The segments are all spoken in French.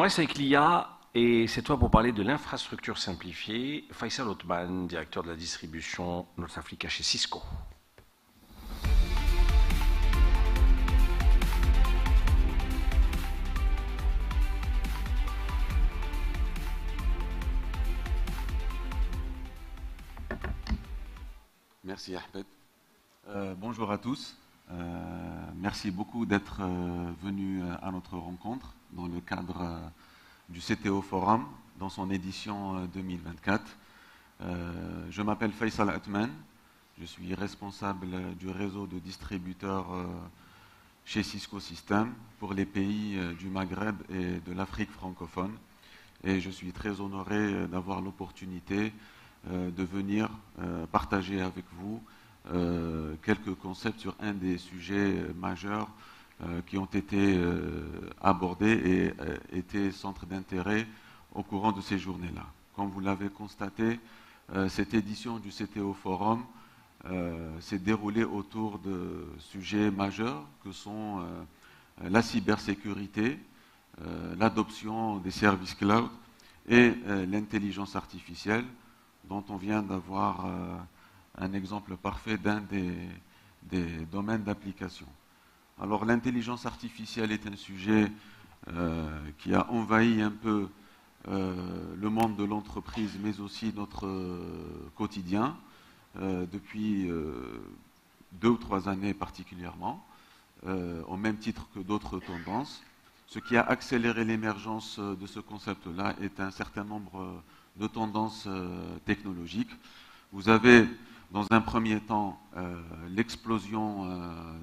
On reste avec l'IA et c'est toi pour parler de l'infrastructure simplifiée. Faisal Othman, directeur de la distribution North Africa chez Cisco. Merci Ahmed. Bonjour à tous. Merci beaucoup d'être venus à notre rencontre dans le cadre du CTO Forum dans son édition 2024. Je m'appelle Faisal Othman. Je suis responsable du réseau de distributeurs chez Cisco Systems pour les pays du Maghreb et de l'Afrique francophone. Et je suis très honoré d'avoir l'opportunité de venir partager avec vous quelques concepts sur un des sujets majeurs qui ont été abordés et étaient centre d'intérêt au courant de ces journées-là. Comme vous l'avez constaté, cette édition du CTO Forum s'est déroulée autour de sujets majeurs que sont la cybersécurité, l'adoption des services cloud et l'intelligence artificielle, dont on vient d'avoir un exemple parfait d'un des domaines d'application. Alors l'intelligence artificielle est un sujet qui a envahi un peu le monde de l'entreprise, mais aussi notre quotidien, depuis 2 ou 3 années particulièrement, au même titre que d'autres tendances. Ce qui a accéléré l'émergence de ce concept-là est un certain nombre de tendances technologiques. Vous avez, dans un premier temps, l'explosion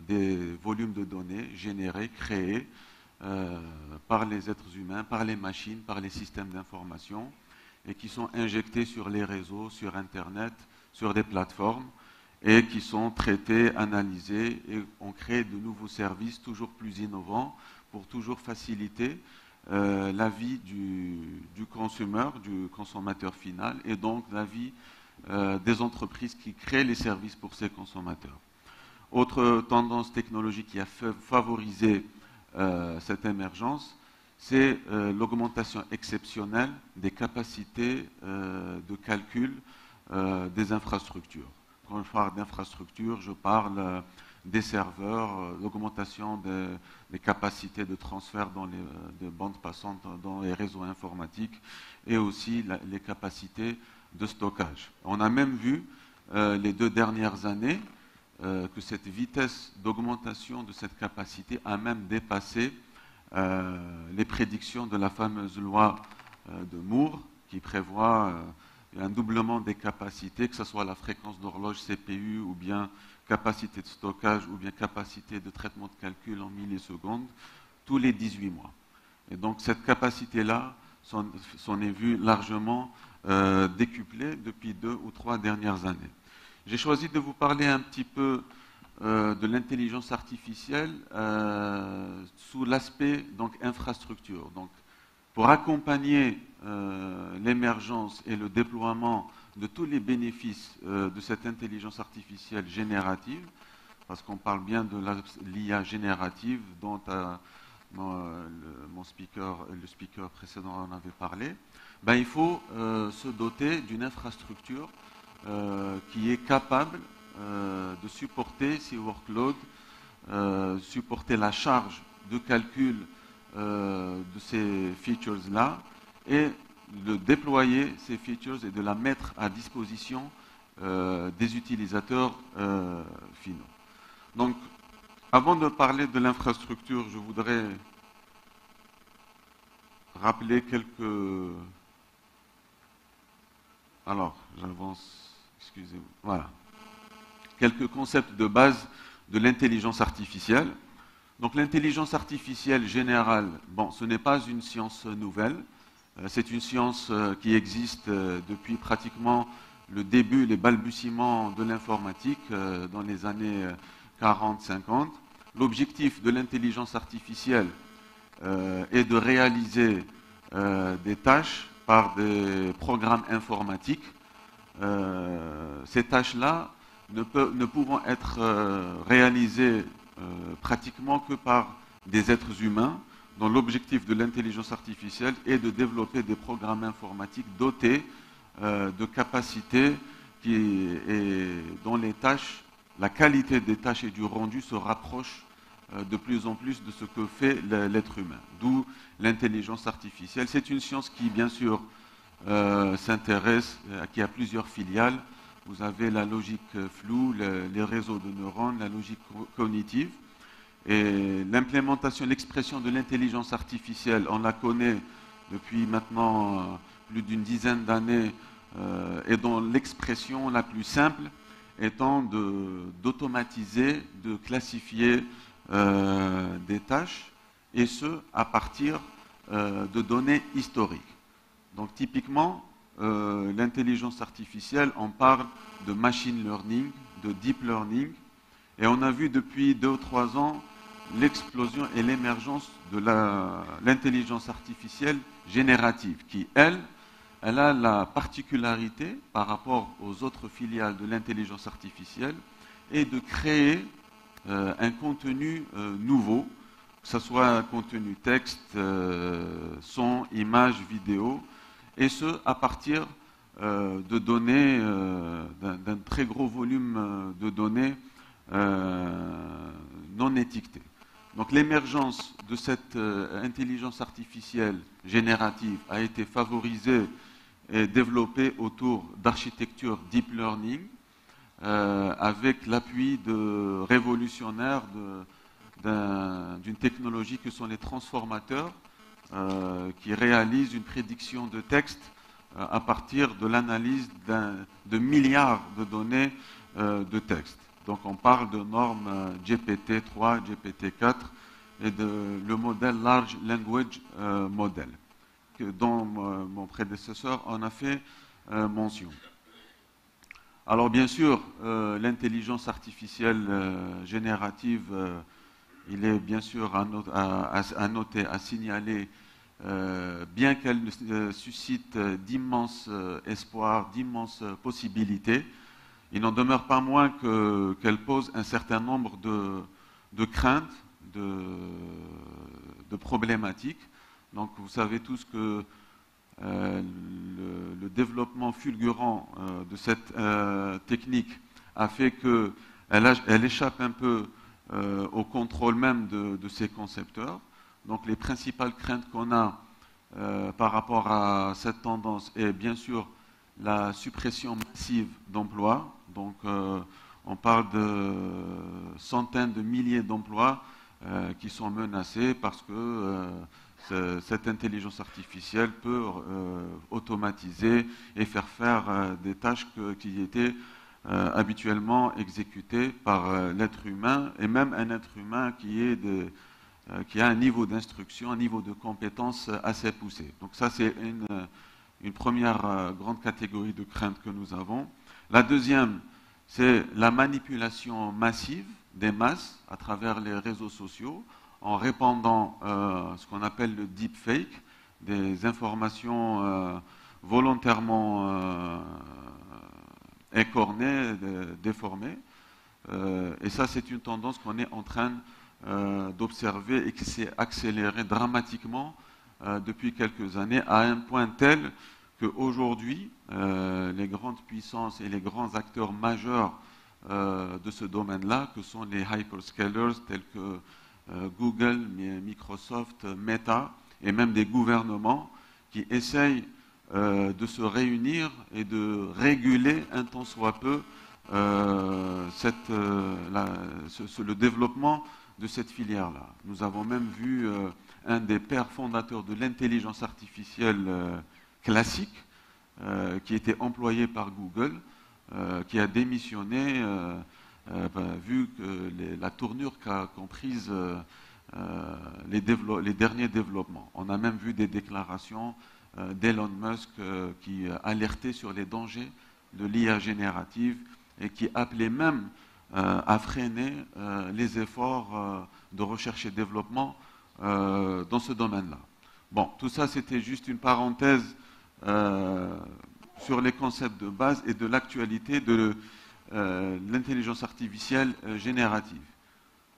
des volumes de données générés, créés par les êtres humains, par les machines, par les systèmes d'information, et qui sont injectés sur les réseaux, sur Internet, sur des plateformes, et qui sont traités, analysés, et on crée de nouveaux services toujours plus innovants pour toujours faciliter la vie du consommateur final, et donc la vie des entreprises qui créent les services pour ces consommateurs. Autre tendance technologique qui a favorisé cette émergence, c'est l'augmentation exceptionnelle des capacités de calcul des infrastructures. Quand je parle d'infrastructures, je parle des serveurs, l'augmentation des capacités de transfert dans les bandes passantes dans les réseaux informatiques et aussi les capacités de stockage. On a même vu les 2 dernières années que cette vitesse d'augmentation de cette capacité a même dépassé les prédictions de la fameuse loi de Moore qui prévoit un doublement des capacités, que ce soit la fréquence d'horloge CPU ou bien capacité de stockage ou bien capacité de traitement de calcul en millisecondes, tous les 18 mois. Et donc cette capacité-là s'en est vue largement décuplée depuis 2 ou 3 dernières années. J'ai choisi de vous parler un petit peu de l'intelligence artificielle sous l'aspect donc infrastructure. Donc, pour accompagner l'émergence et le déploiement de tous les bénéfices de cette intelligence artificielle générative, parce qu'on parle bien de l'IA générative dont le speaker précédent en avait parlé, ben, il faut se doter d'une infrastructure qui est capable de supporter ces workloads, supporter la charge de calcul de ces features-là et de déployer ces features et de la mettre à disposition des utilisateurs finaux. Donc, avant de parler de l'infrastructure, je voudrais rappeler quelques... Alors, j'avance, excusez-moi. Voilà. Quelques concepts de base de l'intelligence artificielle. Donc l'intelligence artificielle générale, bon, ce n'est pas une science nouvelle, c'est une science qui existe depuis pratiquement le début, les balbutiements de l'informatique dans les années 40-50. L'objectif de l'intelligence artificielle est de réaliser des tâches par des programmes informatiques. Ces tâches-là ne pouvant être réalisées pratiquement que par des êtres humains, dont l'objectif de l'intelligence artificielle est de développer des programmes informatiques dotés de capacités dont les tâches, la qualité des tâches et du rendu se rapproche de plus en plus de ce que fait l'être humain. D'où l'intelligence artificielle. C'est une science qui, bien sûr, s'intéresse, qui a plusieurs filiales. Vous avez la logique floue, les réseaux de neurones, la logique cognitive. Et l'implémentation, l'expression de l'intelligence artificielle, on la connaît depuis maintenant plus d'une dizaine d'années, et dont l'expression la plus simple étant d'automatiser, de classifier des tâches, et ce, à partir de données historiques. Donc typiquement, l'intelligence artificielle, on parle de machine learning, de deep learning, et on a vu depuis 2 ou 3 ans l'explosion et l'émergence de l'intelligence artificielle générative, qui, elle a la particularité, par rapport aux autres filiales de l'intelligence artificielle, est de créer un contenu nouveau, que ce soit un contenu texte, son, image, vidéo, et ce, à partir de données, d'un très gros volume de données non étiquetées. Donc l'émergence de cette intelligence artificielle générative a été favorisée et développée autour d'architecture deep learning, avec l'appui de révolutionnaires d'une technologie que sont les transformateurs, qui réalisent une prédiction de texte à partir de l'analyse de milliards de données de texte. Donc on parle de normes GPT-3, GPT-4 et le modèle Large Language Model, dont mon prédécesseur en a fait mention. Alors bien sûr, l'intelligence artificielle générative, il est bien sûr à noter, à signaler, bien qu'elle suscite d'immenses espoirs, d'immenses possibilités, il n'en demeure pas moins qu'elle pose un certain nombre de craintes, de problématiques. Donc vous savez tous que le développement fulgurant de cette technique a fait qu'elle échappe un peu au contrôle même de ses concepteurs. Donc les principales craintes qu'on a par rapport à cette tendance est bien sûr la suppression massive d'emplois. Donc on parle de centaines de milliers d'emplois qui sont menacés parce que cette intelligence artificielle peut automatiser et faire des tâches qui étaient habituellement exécutées par l'être humain, et même un être humain qui a un niveau d'instruction, un niveau de compétence assez poussé. Donc ça, c'est une première grande catégorie de craintes que nous avons. La deuxième, c'est la manipulation massive des masses à travers les réseaux sociaux, en répandant ce qu'on appelle le deepfake, des informations volontairement écornées, déformées. Et ça, c'est une tendance qu'on est en train d'observer et qui s'est accélérée dramatiquement depuis quelques années, à un point tel qu'aujourd'hui, les grandes puissances et les grands acteurs majeurs de ce domaine-là, que sont les hyperscalers tels que Google, Microsoft, Meta, et même des gouvernements qui essayent de se réunir et de réguler un tant soit peu le développement de cette filière-là. Nous avons même vu un des pères fondateurs de l'intelligence artificielle classique, qui était employé par Google, qui a démissionné vu que la tournure qu'ont prise les derniers développements. On a même vu des déclarations d'Elon Musk qui alertait sur les dangers de l'IA générative et qui appelait même à freiner les efforts de recherche et développement dans ce domaine-là. Bon, tout ça, c'était juste une parenthèse sur les concepts de base et de l'actualité de l'intelligence artificielle générative.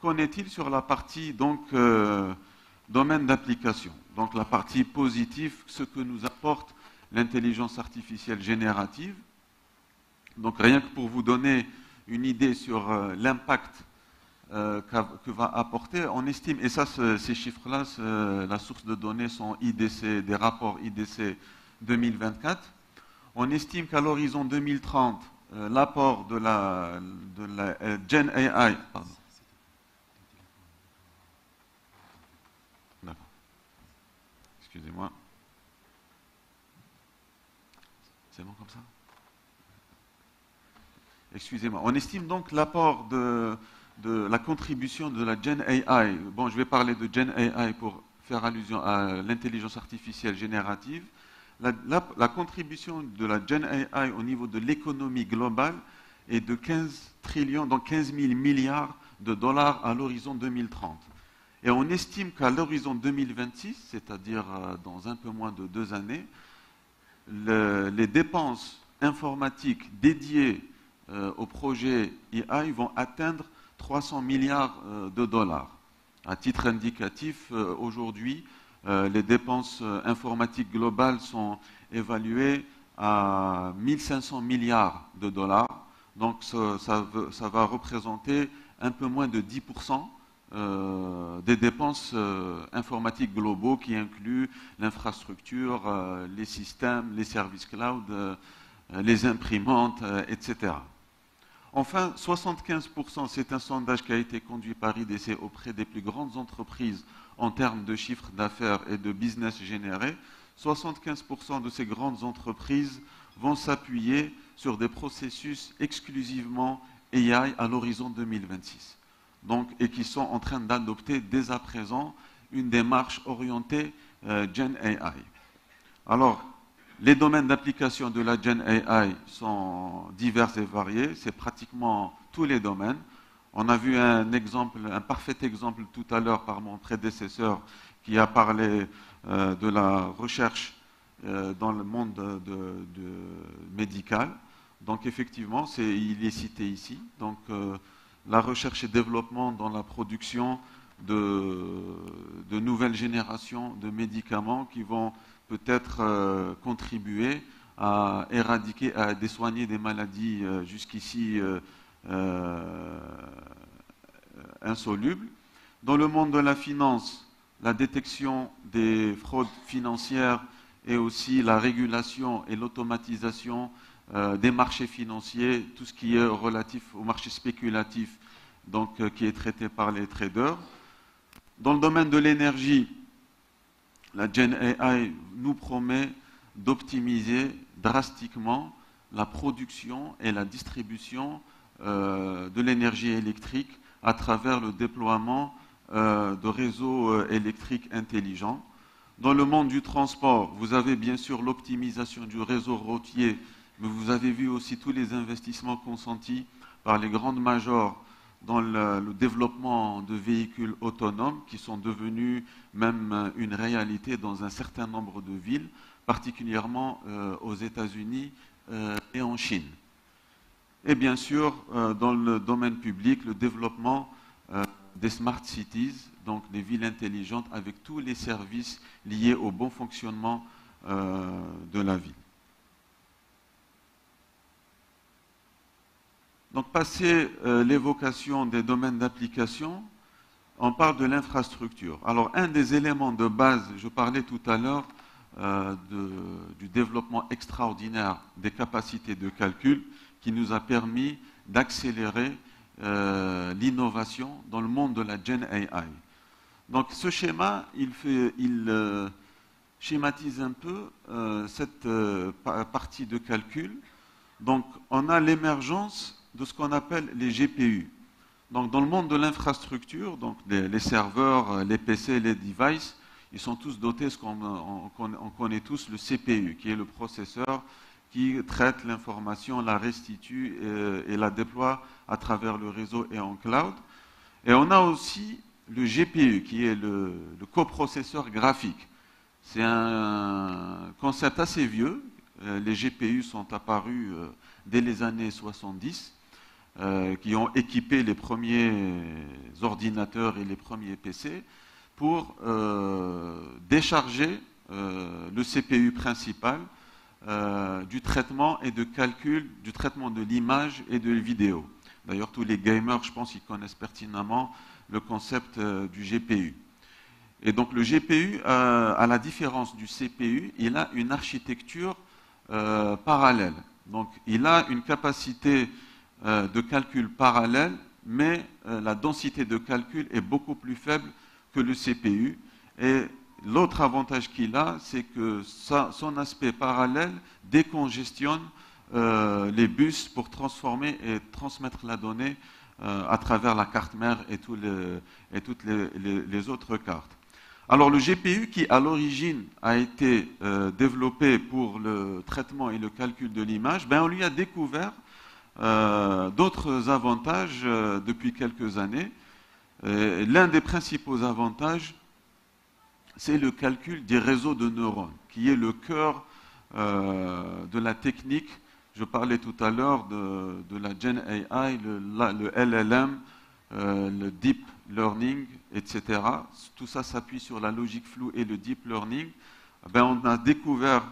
Qu'en est-il sur la partie donc Domaine d'application. Donc la partie positive, ce que nous apporte l'intelligence artificielle générative. Donc rien que pour vous donner une idée sur l'impact que va apporter, on estime, et ça, ces chiffres-là, la source de données sont IDC, des rapports IDC 2024. On estime qu'à l'horizon 2030, l'apport de la Gen AI, pardon. D'accord. Excusez-moi. C'est bon comme ça? Excusez-moi. On estime donc l'apport de la contribution de la Gen AI. Bon, je vais parler de Gen AI pour faire allusion à l'intelligence artificielle générative. La contribution de la Gen AI au niveau de l'économie globale est de 15 trillions, donc 15 000 milliards de dollars à l'horizon 2030. Et on estime qu'à l'horizon 2026, c'est-à-dire dans un peu moins de 2 années, les dépenses informatiques dédiées au projet AI vont atteindre 300 milliards de dollars. À titre indicatif, aujourd'hui, les dépenses informatiques globales sont évaluées à 1500 milliards de dollars. Donc ça va représenter un peu moins de 10% des dépenses informatiques globaux qui incluent l'infrastructure, les systèmes, les services cloud, les imprimantes, etc. Enfin, 75%, c'est un sondage qui a été conduit par IDC auprès des plus grandes entreprises en termes de chiffre d'affaires et de business généré. 75% de ces grandes entreprises vont s'appuyer sur des processus exclusivement AI à l'horizon 2026. Donc, et qui sont en train d'adopter dès à présent une démarche orientée Gen AI. Alors, les domaines d'application de la Gen AI sont divers et variés, c'est pratiquement tous les domaines. On a vu un exemple, un parfait exemple tout à l'heure par mon prédécesseur qui a parlé de la recherche dans le monde médical. Donc effectivement, il est cité ici. Donc la recherche et développement dans la production de nouvelles générations de médicaments qui vont peut-être contribuer à éradiquer, à soigner des maladies jusqu'ici insolubles. Dans le monde de la finance, la détection des fraudes financières et aussi la régulation et l'automatisation des marchés financiers, tout ce qui est relatif au marché spéculatif, donc qui est traité par les traders. Dans le domaine de l'énergie, la Gen AI nous promet d'optimiser drastiquement la production et la distribution de l'énergie électrique à travers le déploiement de réseaux électriques intelligents. Dans le monde du transport, vous avez bien sûr l'optimisation du réseau routier, mais vous avez vu aussi tous les investissements consentis par les grandes majors dans le développement de véhicules autonomes qui sont devenus même une réalité dans un certain nombre de villes, particulièrement aux États-Unis et en Chine. Et bien sûr, dans le domaine public, le développement des smart cities, donc des villes intelligentes avec tous les services liés au bon fonctionnement de la ville. Donc, passé l'évocation des domaines d'application, on parle de l'infrastructure. Alors, un des éléments de base, je parlais tout à l'heure du développement extraordinaire des capacités de calcul qui nous a permis d'accélérer l'innovation dans le monde de la Gen AI. Donc, ce schéma, il schématise un peu cette partie de calcul. Donc, on a l'émergence de ce qu'on appelle les GPU. Donc, dans le monde de l'infrastructure, donc les serveurs, les PC, les devices, ils sont tous dotés, on connaît tous le CPU, qui est le processeur qui traite l'information, la restitue et la déploie à travers le réseau et en cloud. Et on a aussi le GPU, qui est le coprocesseur graphique. C'est un concept assez vieux. Les GPU sont apparus dès les années 70, qui ont équipé les premiers ordinateurs et les premiers PC. pour décharger le CPU principal du traitement et de calcul, du traitement de l'image et de la vidéo. D'ailleurs, tous les gamers, je pense, ils connaissent pertinemment le concept du GPU. Et donc le GPU, à la différence du CPU, il a une architecture parallèle. Donc il a une capacité de calcul parallèle, mais la densité de calcul est beaucoup plus faible que le CPU. Et l'autre avantage qu'il a, c'est que son aspect parallèle décongestionne les bus pour transformer et transmettre la donnée à travers la carte mère et toutes les autres cartes. Alors le GPU qui à l'origine a été développé pour le traitement et le calcul de l'image, on lui a découvert d'autres avantages depuis quelques années. L'un des principaux avantages, c'est le calcul des réseaux de neurones, qui est le cœur de la technique. Je parlais tout à l'heure de la Gen AI, le LLM, le Deep Learning, etc. Tout ça s'appuie sur la logique floue et le Deep Learning. On a découvert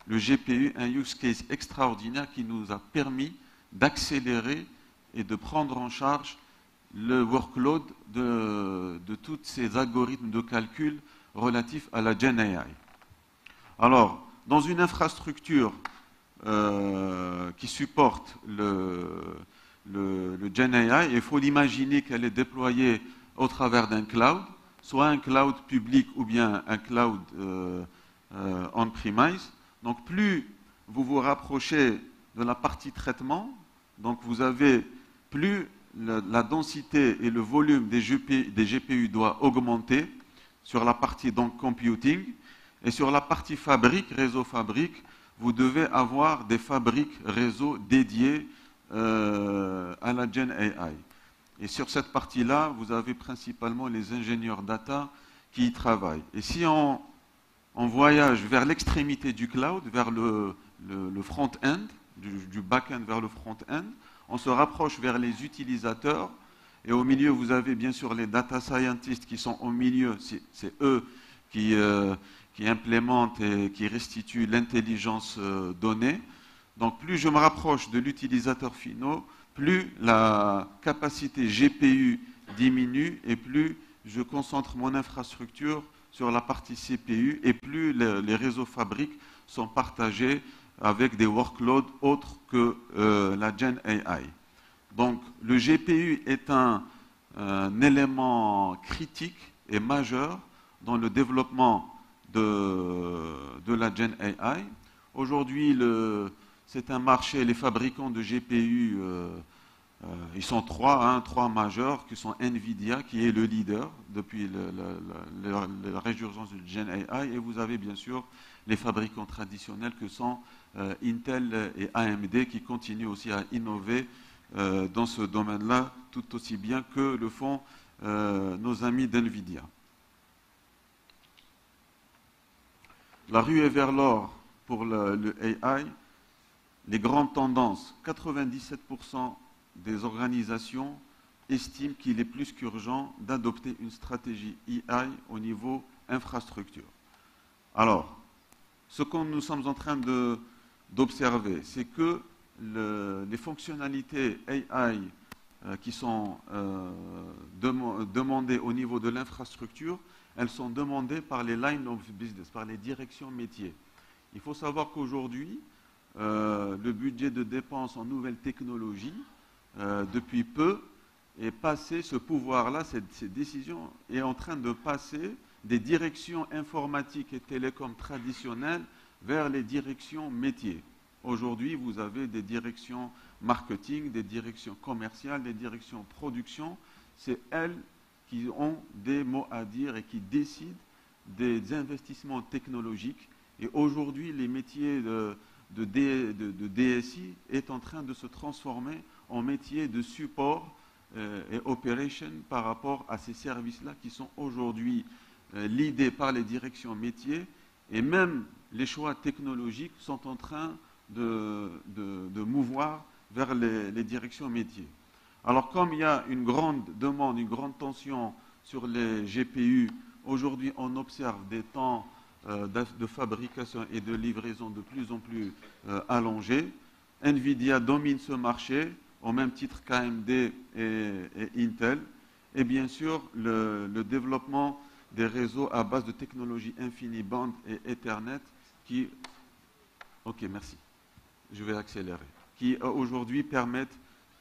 le GPU, un use case extraordinaire qui nous a permis d'accélérer et de prendre en charge le workload de tous ces algorithmes de calcul relatifs à la Gen AI. Alors, dans une infrastructure qui supporte le Gen AI, il faut l'imaginer qu'elle est déployée au travers d'un cloud, soit un cloud public ou bien un cloud on-premise. Donc plus vous vous rapprochez de la partie traitement, donc vous avez plus la densité et le volume des GPU doit augmenter sur la partie donc computing, et sur la partie fabrique, réseau fabrique, vous devez avoir des fabriques réseau dédiées à la Gen AI. Et sur cette partie-là, vous avez principalement les ingénieurs data qui y travaillent. Et si on voyage vers l'extrémité du cloud, vers le front-end, du back-end vers le front-end, on se rapproche vers les utilisateurs. Et au milieu, vous avez bien sûr les data scientists qui sont au milieu. C'est eux qui implémentent et qui restituent l'intelligence donnée. Donc plus je me rapproche de l'utilisateur final, plus la capacité GPU diminue et plus je concentre mon infrastructure sur la partie CPU et plus les réseaux fabriques sont partagés avec des workloads autres que la Gen AI. Donc le GPU est un élément critique et majeur dans le développement de la Gen AI. Aujourd'hui, c'est un marché, les fabricants de GPU, ils sont trois majeurs, qui sont NVIDIA, qui est le leader depuis la résurgence de Gen AI, et vous avez bien sûr les fabricants traditionnels que sont Intel et AMD, qui continuent aussi à innover dans ce domaine-là, tout aussi bien que le font nos amis d'NVIDIA. La ruée vers l'or pour le AI, les grandes tendances, 97% des organisations estiment qu'il est plus qu'urgent d'adopter une stratégie AI au niveau infrastructure. Alors, ce que nous sommes en train d'observer, c'est que les fonctionnalités AI qui sont demandées au niveau de l'infrastructure, elles sont demandées par les lines of business, par les directions métiers. Il faut savoir qu'aujourd'hui, le budget de dépenses en nouvelles technologies, depuis peu, est passé, ce pouvoir-là, cette décision est en train de passer des directions informatiques et télécoms traditionnelles vers les directions métiers. Aujourd'hui, vous avez des directions marketing, des directions commerciales, des directions production. C'est elles qui ont des mots à dire et qui décident des investissements technologiques. Et aujourd'hui, les métiers de DSI est en train de se transformer en métiers de support et operation par rapport à ces services-là qui sont aujourd'hui leadés par les directions métiers, et même les choix technologiques sont en train de mouvoir vers les directions métiers. Alors comme il y a une grande demande, une grande tension sur les GPU Aujourd'hui, on observe des temps de fabrication et de livraison de plus en plus allongés. Nvidia domine ce marché, au même titre qu'AMD et Intel. Et bien sûr, le développement des réseaux à base de technologies InfiniBand et Ethernet qui... Ok, merci. Je vais accélérer. Qui aujourd'hui permettent,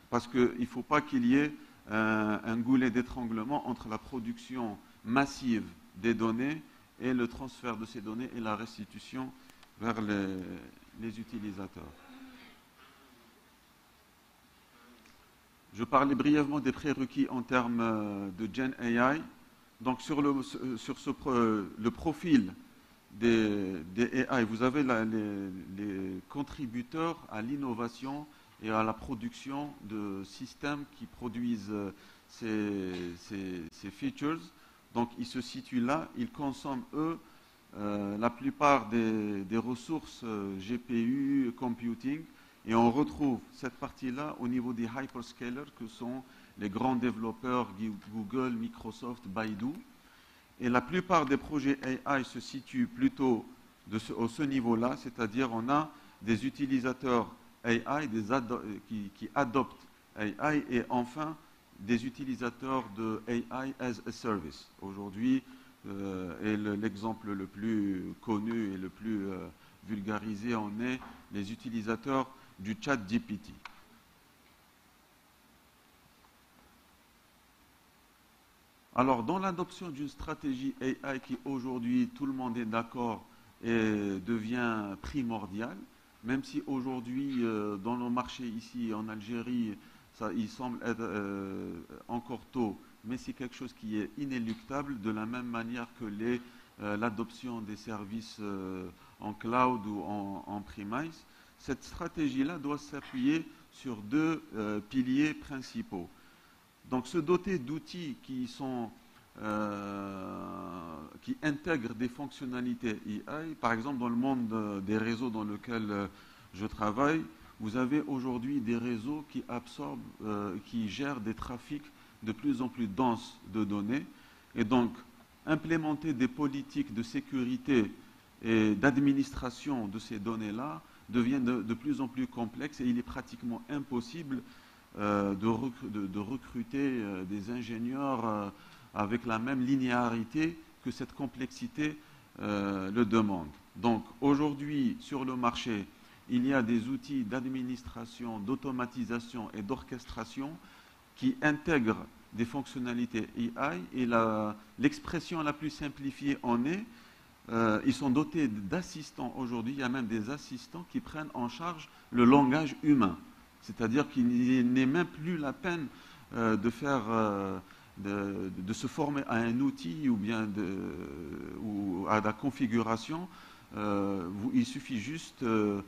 parce qu'il ne faut pas qu'il y ait un goulet d'étranglement entre la production massive des données et le transfert de ces données et la restitution vers les utilisateurs. Je parlais brièvement des prérequis en termes de Gen AI. Donc sur le profil des AI, vous avez les contributeurs à l'innovation et à la production de systèmes qui produisent ces features. Donc ils se situent là, ils consomment eux la plupart des ressources GPU, computing, et on retrouve cette partie-là au niveau des hyperscalers que sont les grands développeurs Google, Microsoft, Baidu. Et la plupart des projets AI se situent plutôt au ce niveau-là, c'est-à-dire on a des utilisateurs AI qui adoptent AI et enfin des utilisateurs de AI as a service. Aujourd'hui, et l'exemple le plus connu et le plus vulgarisé en est les utilisateurs du chat GPT. Alors, dans l'adoption d'une stratégie AI qui aujourd'hui, tout le monde est d'accord et devient primordiale, même si aujourd'hui, dans nos marchés ici en Algérie, il semble être encore tôt, mais c'est quelque chose qui est inéluctable, de la même manière que l'adoption des services en cloud ou en premise. Cette stratégie-là doit s'appuyer sur deux piliers principaux. Donc se doter d'outils qui intègrent des fonctionnalités AI. Par exemple, dans le monde des réseaux dans lequel je travaille, vous avez aujourd'hui des réseaux qui absorbent, qui gèrent des trafics de plus en plus denses de données. Et donc, implémenter des politiques de sécurité et d'administration de ces données-là devient de plus en plus complexe et il est pratiquement impossible de recruter des ingénieurs avec la même linéarité que cette complexité le demande. Donc aujourd'hui, sur le marché, il y a des outils d'administration, d'automatisation et d'orchestration qui intègrent des fonctionnalités AI et l'expression la plus simplifiée en est, ils sont dotés d'assistants aujourd'hui, il y a même des assistants qui prennent en charge le langage humain. C'est-à-dire qu'il n'est même plus la peine de se former à un outil ou bien ou à la configuration. Il suffit juste de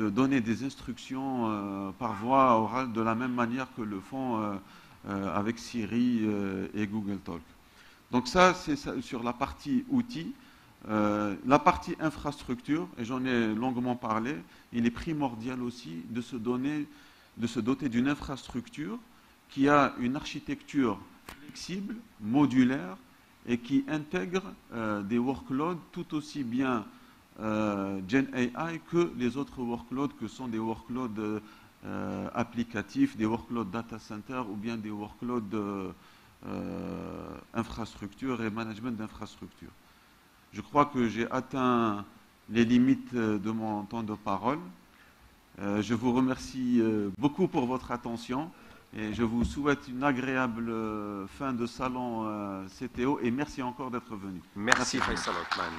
donner des instructions par voie orale de la même manière que le font avec Siri et Google Talk. Donc ça, c'est sur la partie outils. La partie infrastructure, et j'en ai longuement parlé, il est primordial aussi de se doter d'une infrastructure qui a une architecture flexible, modulaire et qui intègre des workloads tout aussi bien Gen AI que les autres workloads que sont des workloads applicatifs, des workloads data center ou bien des workloads infrastructure et management d'infrastructure. Je crois que j'ai atteint les limites de mon temps de parole. Je vous remercie beaucoup pour votre attention et je vous souhaite une agréable fin de salon CTO et merci encore d'être venu. Merci Faisal Othman.